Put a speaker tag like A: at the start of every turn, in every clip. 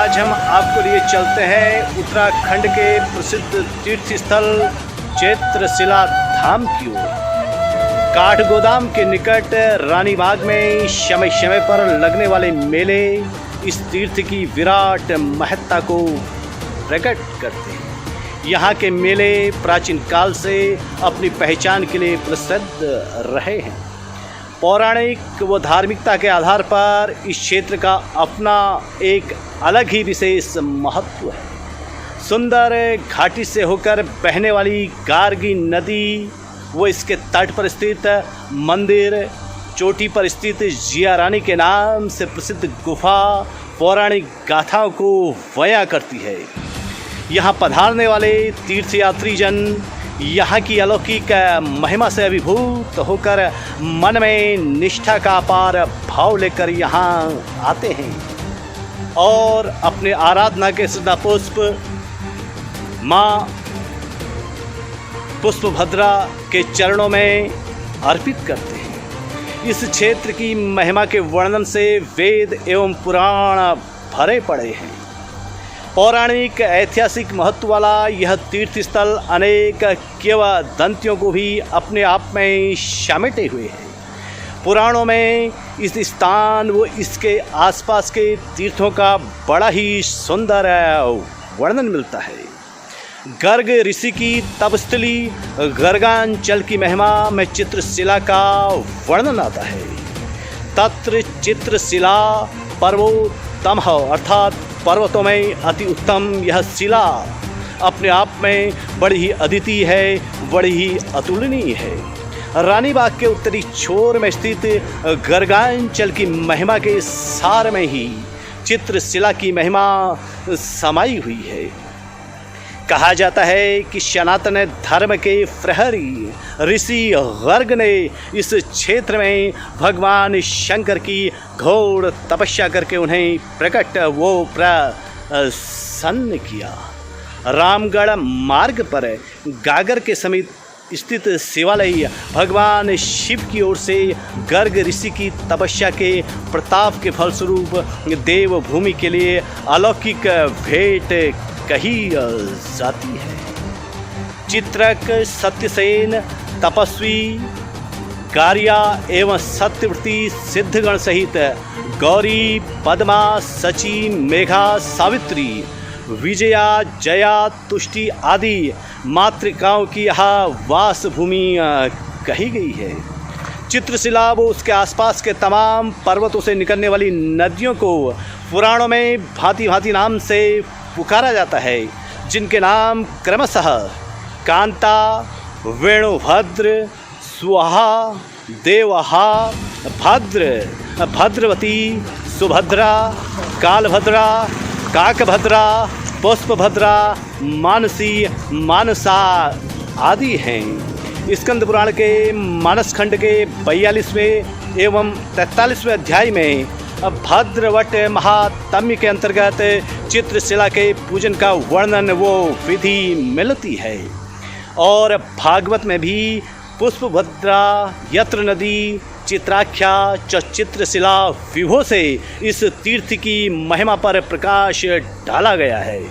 A: आज हम आपको लिए चलते हैं उत्तराखंड के प्रसिद्ध तीर्थ स्थल चैत्रशिला धाम की ओर। काठगोदाम के निकट रानी बाग में समय समय पर लगने वाले मेले इस तीर्थ की विराट महत्ता को प्रकट करते हैं। यहाँ के मेले प्राचीन काल से अपनी पहचान के लिए प्रसिद्ध रहे हैं। पौराणिक व धार्मिकता के आधार पर इस क्षेत्र का अपना एक अलग ही विशेष महत्व है। सुंदर घाटी से होकर बहने वाली गार्गी नदी व इसके तट पर स्थित मंदिर, चोटी पर स्थित जिया रानी के नाम से प्रसिद्ध गुफा पौराणिक गाथाओं को बयां करती है। यहाँ पधारने वाले तीर्थयात्री जन यहाँ की अलौकिक महिमा से अभिभूत होकर मन में निष्ठा का अपार भाव लेकर यहाँ आते हैं और अपने आराधना के श्रद्धा पुष्प माँ पुष्पभद्रा के चरणों में अर्पित करते हैं। इस क्षेत्र की महिमा के वर्णन से वेद एवं पुराण भरे पड़े हैं। पौराणिक ऐतिहासिक महत्व वाला यह तीर्थ स्थल अनेक किंवदंतियों को भी अपने आप में समेटे हुए है। पुराणों में इस स्थान व इसके आसपास के तीर्थों का बड़ा ही सुंदर वर्णन मिलता है। गर्ग ऋषि की तपस्थली गर्गांचल की महिमा में चित्रशिला का वर्णन आता है। तत्र चित्रशिला पर्वोत्तम अर्थात पर्वतों में अति उत्तम यह शिला अपने आप में बड़ी ही अद्वितीय है, बड़ी ही अतुलनीय है। रानी बाग के उत्तरी छोर में स्थित गर्गांचल की महिमा के सार में ही चित्रशिला की महिमा समाई हुई है। कहा जाता है कि सनातन धर्म के प्रहरी ऋषि गर्ग ने इस क्षेत्र में भगवान शंकर की घोर तपस्या करके उन्हें प्रकट वो प्रसन्न किया। रामगढ़ मार्ग पर गागर के समीप स्थित शिवालय भगवान शिव की ओर से गर्ग ऋषि की तपस्या के प्रताप के फलस्वरूप देवभूमि के लिए अलौकिक भेंट कही जाती है। चित्रक, सत्यसेन, तपस्वी, गारिया एवं सत्यव्रती सिद्धगण सहित गौरी, पद्मा, सची, मेघा, सावित्री, विजया, जया, तुष्टि आदि मातृकाओं की यह वास भूमि कही गई है। चित्रशिला व उसके आसपास के तमाम पर्वतों से निकलने वाली नदियों को पुराणों में भांति भांति नाम से पुकारा जाता है, जिनके नाम क्रमशः कांता, वेणुभद्र, स्वाहा, देवहा, भद्र, भद्रवती, सुभद्रा, कालभद्रा, काकभद्रा, पुष्पभद्रा, मानसी, मानसा आदि हैं। स्कंद पुराण के मानस खंड के 42वें एवं 43वें अध्याय में भद्रवट महात्म्य के अंतर्गत चित्रशिला के पूजन का वर्णन वो विधि मिलती है। और भागवत में भी पुष्पभद्रा यत्र नदी चित्राख्या च चित्रशिला विभो से इस तीर्थ की महिमा पर प्रकाश डाला गया है।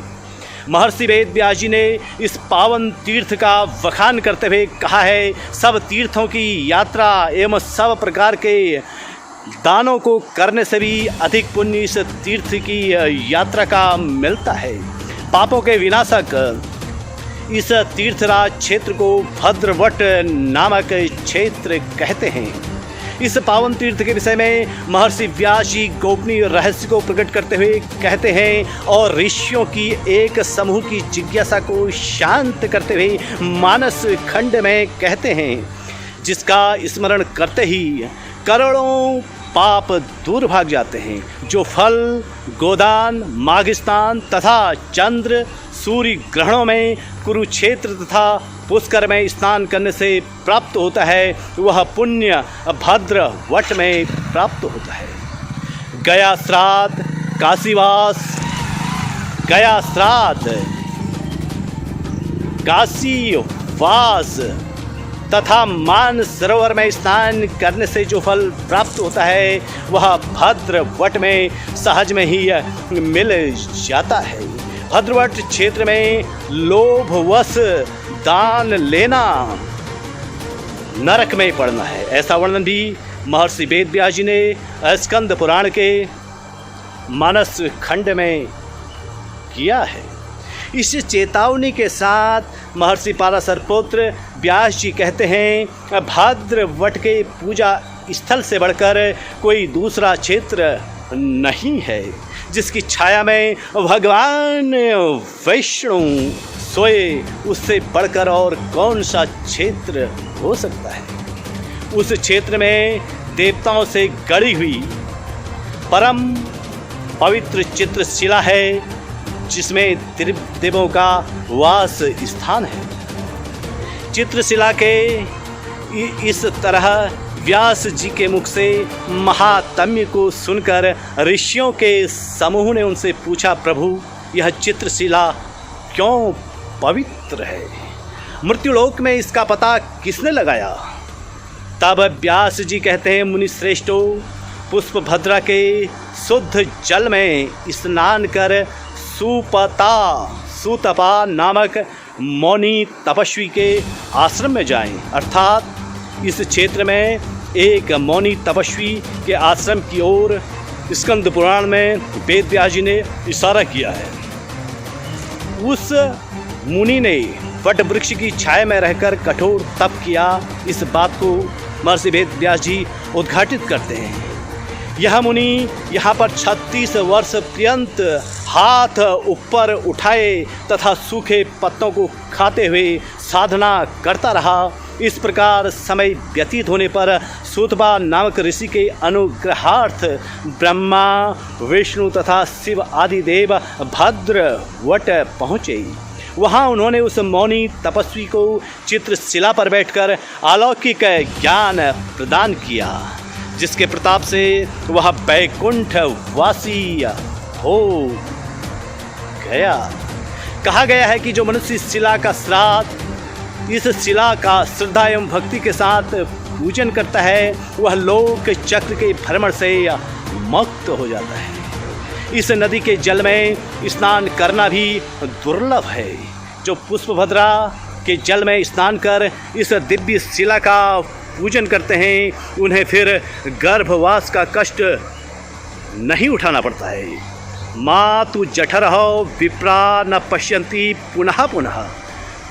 A: महर्षि वेद व्यास जी ने इस पावन तीर्थ का वखान करते हुए कहा है, सब तीर्थों की यात्रा एवं सब प्रकार के दानों को करने से भी अधिक पुण्य इस तीर्थ की यात्रा का मिलता है। पापों के विनाशक इस तीर्थराज क्षेत्र को भद्रवट नामक क्षेत्र कहते हैं। इस पावन तीर्थ के विषय में महर्षि व्यास जी गोपनीय रहस्य को प्रकट करते हुए कहते हैं और ऋषियों की एक समूह की जिज्ञासा को शांत करते हुए मानस खंड में कहते हैं, जिसका स्मरण करते ही करोड़ों पाप दूर भाग जाते हैं। जो फल गोदान, माघस्नान तथा चंद्र सूर्य ग्रहणों में कुरुक्षेत्र तथा पुष्कर में स्नान करने से प्राप्त होता है, वह पुण्य भद्र वट में प्राप्त होता है। गया श्राद्ध, काशीवास, गया श्राद्ध, काशीवास, तथा मान सरोवर में स्नान करने से जो फल प्राप्त होता है वह भद्रवट में सहज में ही मिल जाता है। भद्रवट क्षेत्र में लोभवश दान लेना नरक में पड़ना है, ऐसा वर्णन भी महर्षि वेद व्यास जी ने स्कंद पुराण के मानस खंड में किया है। इस चेतावनी के साथ महर्षि पाराशर पुत्र व्यास जी कहते हैं, भद्रवट के पूजा स्थल से बढ़कर कोई दूसरा क्षेत्र नहीं है जिसकी छाया में भगवान विष्णु सोए। उससे बढ़कर और कौन सा क्षेत्र हो सकता है। उस क्षेत्र में देवताओं से गढ़ी हुई परम पवित्र चित्रशिला है जिसमें देवों का वास स्थान है। चित्रशिला के इस तरह व्यास जी के मुख से महात्म्य को सुनकर ऋषियों के समूह ने उनसे पूछा, प्रभु यह चित्रशिला क्यों पवित्र है? मृत्युलोक में इसका पता किसने लगाया? तब व्यास जी कहते हैं, मुनि श्रेष्ठो, पुष्पभद्रा के शुद्ध जल में स्नान कर सुतपा नामक मौनी तपस्वी के आश्रम में जाएं। अर्थात इस क्षेत्र में एक मौनी तपस्वी के आश्रम की ओर स्कंद पुराण में वेद व्यास जी ने इशारा किया है। उस मुनि ने वट वृक्ष की छाया में रहकर कठोर तप किया। इस बात को महर्षि वेद व्यास जी उद्घाटित करते हैं। यह मुनि यहाँ पर 36 वर्ष पर्यंत हाथ ऊपर उठाए तथा सूखे पत्तों को खाते हुए साधना करता रहा। इस प्रकार समय व्यतीत होने पर सूतपा नामक ऋषि के अनुग्रहार्थ ब्रह्मा, विष्णु तथा शिव आदि देव भद्रवट पहुँचे। वहाँ उन्होंने उस मौनी तपस्वी को चित्रशिला पर बैठकर अलौकिक ज्ञान प्रदान किया, जिसके प्रताप से वह बैकुंठ वासी हो गया। कहा गया है कि जो मनुष्य शिला का श्राद्ध, इस शिला का श्रद्धा एवं भक्ति के साथ पूजन करता है, वह लोक चक्र के भ्रमण से मुक्त हो जाता है। इस नदी के जल में स्नान करना भी दुर्लभ है। जो पुष्पभद्रा के जल में स्नान कर इस दिव्य शिला का पूजन करते हैं, उन्हें फिर गर्भवास का कष्ट नहीं उठाना पड़ता है। मातु जठरः विप्रा न पश्यन्ति पुनः पुनः।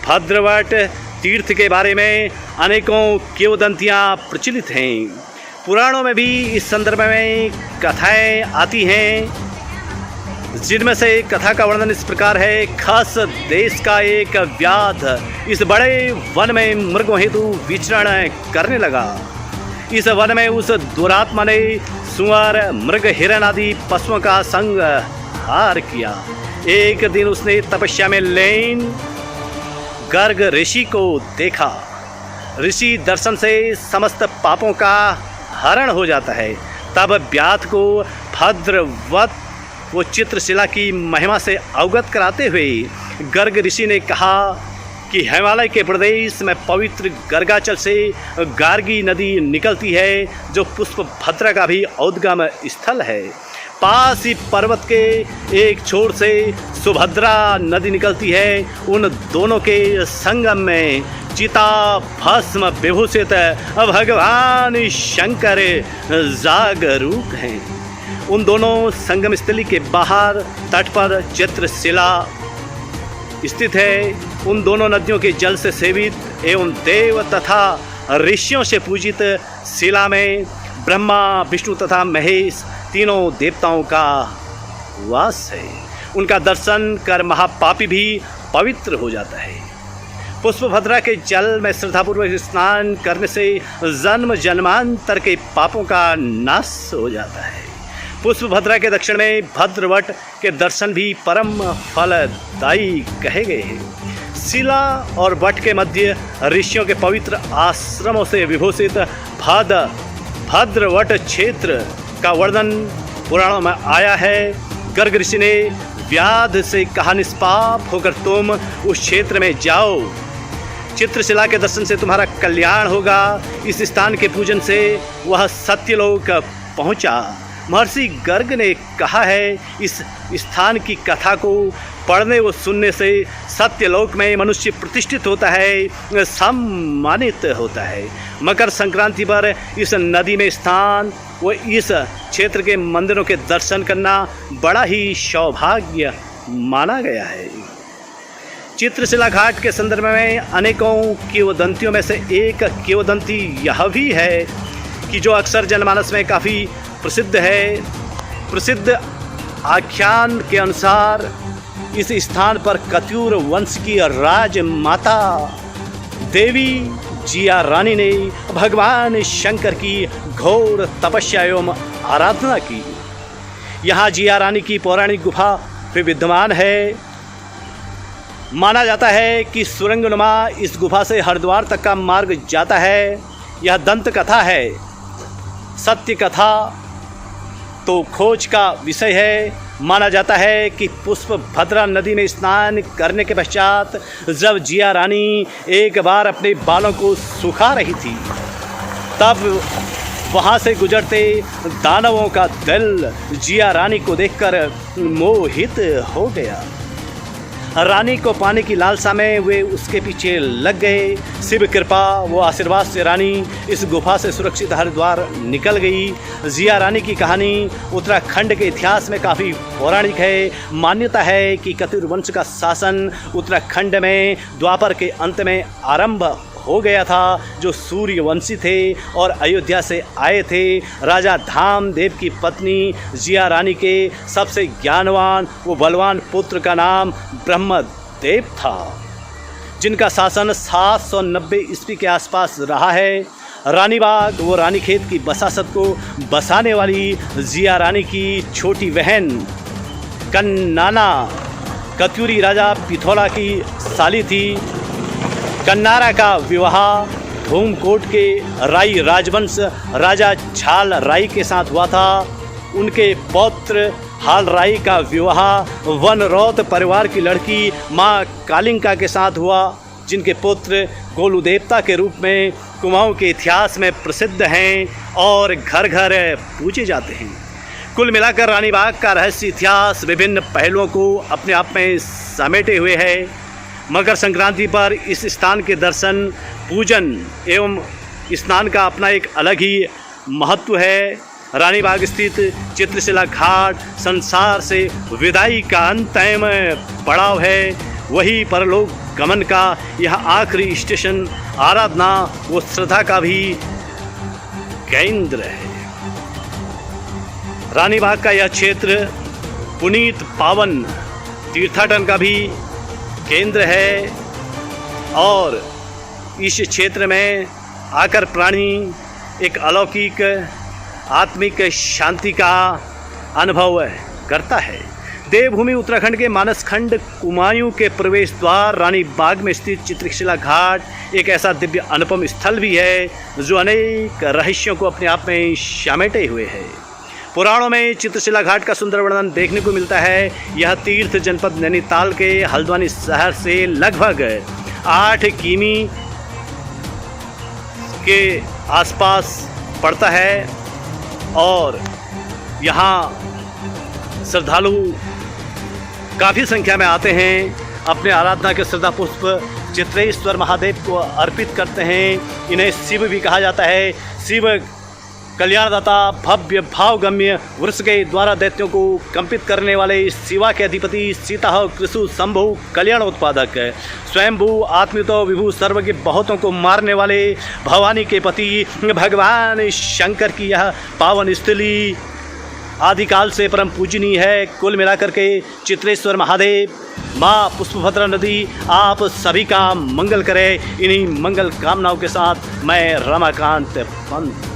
A: भद्रवट तीर्थ के बारे में अनेकों किंवदंतियाँ प्रचलित हैं। पुराणों में भी इस संदर्भ में कथाएं आती हैं, जिनमें से एक कथा का वर्णन इस प्रकार है। खस देश का एक व्याध इस बड़े वन में मृगों हेतु विचरण करने लगा। इस वन में उस दुरात्मा ने सुअर, मृग, हिरण आदि पशुओं का संहार किया। एक दिन उसने तपस्या में लीन गर्ग ऋषि को देखा। ऋषि दर्शन से समस्त पापों का हरण हो जाता है। तब व्याध को भद्रवत वो चित्रशिला की महिमा से अवगत कराते हुए गर्ग ऋषि ने कहा कि हिमालय के प्रदेश में पवित्र गर्गाचल से गार्गी नदी निकलती है, जो पुष्पभद्रा का भी उद्गम स्थल है। पास ही पर्वत के एक छोर से सुभद्रा नदी निकलती है। उन दोनों के संगम में चिता भस्म विभूषित भगवान शंकर जागरूक हैं। उन दोनों संगम स्थली के बाहर तट पर चित्रशिला स्थित है। उन दोनों नदियों के जल से सेवित एवं देव तथा ऋषियों से पूजित शिला में ब्रह्मा, विष्णु तथा महेश तीनों देवताओं का वास है। उनका दर्शन कर महापापी भी पवित्र हो जाता है। पुष्पभद्रा के जल में श्रद्धापूर्वक स्नान करने से जन्म जन्मांतर के पापों का नाश हो जाता है। पुष्पभद्रा के दक्षिण में भद्रवट के दर्शन भी परम फलदायी कहे गए हैं। शिला और वट के मध्य ऋषियों के पवित्र आश्रमों से विभूषित भद्रवट क्षेत्र का वर्णन पुराणों में आया है। गर्ग ऋषि ने व्याध से कहा, निष्पाप होकर तुम उस क्षेत्र में जाओ। चित्रशिला के दर्शन से तुम्हारा कल्याण होगा। इस स्थान के पूजन से वह सत्यलोक पहुंचा। महर्षि गर्ग ने कहा है, इस स्थान की कथा को पढ़ने व सुनने से सत्यलोक में मनुष्य प्रतिष्ठित होता है, सम्मानित होता है। मकर संक्रांति पर इस नदी में स्नान व इस क्षेत्र के मंदिरों के दर्शन करना बड़ा ही सौभाग्य माना गया है। चित्रशिला घाट के संदर्भ में अनेकों किंवदंतियों में से एक किंवदंती यह भी है कि जो अक्सर जनमानस में काफ़ी प्रसिद्ध है। प्रसिद्ध आख्यान के अनुसार इस स्थान पर कत्यूर वंश की राजमाता देवी जिया रानी ने भगवान शंकर की घोर तपस्या एवं आराधना की। यहाँ जिया रानी की पौराणिक गुफा भी विद्यमान है। माना जाता है कि सुरंगनुमा इस गुफा से हरिद्वार तक का मार्ग जाता है। यह दंत कथा है, सत्य कथा तो खोज का विषय है। माना जाता है कि पुष्पभद्रा नदी में स्नान करने के पश्चात जब जिया रानी एक बार अपने बालों को सुखा रही थी, तब वहाँ से गुजरते दानवों का दल जिया रानी को देखकर मोहित हो गया। रानी को पाने की लालसा में वे उसके पीछे लग गए। शिव कृपा व आशीर्वाद से रानी इस गुफा से सुरक्षित हरिद्वार निकल गई। जिया रानी की कहानी उत्तराखंड के इतिहास में काफ़ी पौराणिक है। मान्यता है कि कत्यूर वंश का शासन उत्तराखंड में द्वापर के अंत में आरंभ हो गया था, जो सूर्यवंशी थे और अयोध्या से आए थे। राजा धामदेव की पत्नी जिया रानी के सबसे ज्ञानवान व बलवान पुत्र का नाम ब्रह्मदेव था, जिनका शासन 790 ईस्वी के आसपास रहा है। रानीबाग व रानीखेत की बसासत को बसाने वाली जिया रानी की छोटी बहन कन्नाना कत्यूरी राजा पिथौला की साली थी। कन्नारा का विवाह धूमकोट के राई राजवंश राजा झाल राई के साथ हुआ था। उनके पौत्र हाल राई का विवाह वनरौत परिवार की लड़की माँ कालिंका के साथ हुआ, जिनके पुत्र गोलू देवता के रूप में कुमाऊं के इतिहास में प्रसिद्ध हैं और घर घर पूजे जाते हैं। कुल मिलाकर रानीबाग का रहस्य इतिहास विभिन्न पहलुओं को अपने आप में समेटे हुए है। मकर संक्रांति पर इस स्थान के दर्शन, पूजन एवं स्नान का अपना एक अलग ही महत्व है। रानीबाग स्थित चित्रशिला घाट संसार से विदाई का अंतिम पड़ाव है। वही परलोक गमन का यह आखिरी स्टेशन आराधना व श्रद्धा का भी केंद्र है। रानीबाग का यह क्षेत्र पुनीत पावन तीर्थाटन का भी केंद्र है और इस क्षेत्र में आकर प्राणी एक अलौकिक आत्मिक शांति का अनुभव करता है। देवभूमि उत्तराखंड के मानसखंड कुमायूं के प्रवेश द्वार रानीबाग में स्थित चित्रशिला घाट एक ऐसा दिव्य अनुपम स्थल भी है जो अनेक रहस्यों को अपने आप में समेटे हुए है। पुराणों में चित्रशिला घाट का सुंदर वर्णन देखने को मिलता है। यह तीर्थ जनपद नैनीताल के हल्द्वानी शहर से लगभग 8 किमी के आसपास पड़ता है और यहाँ श्रद्धालु काफ़ी संख्या में आते हैं, अपने आराधना के श्रद्धा पुष्प चित्रेश्वर महादेव को अर्पित करते हैं। इन्हें शिव भी कहा जाता है। शिव कल्याणदाता, भव्य भावगम्य वृक्ष के द्वारा दैत्यों को कंपित करने वाले शिवा के अधिपति सीता कृषु शंभु कल्याण उत्पादक, स्वयंभू आत्मितो विभू सर्वज्ञ बहुतों को मारने वाले भवानी के पति भगवान शंकर की यह पावन स्थली आदिकाल से परम पूजनीय है। कुल मिलाकर के चित्रेश्वर महादेव, माँ पुष्पभद्रा नदी आप सभी का मंगल करे। इन्हीं मंगल कामनाओं के साथ मैं रमाकांत पंत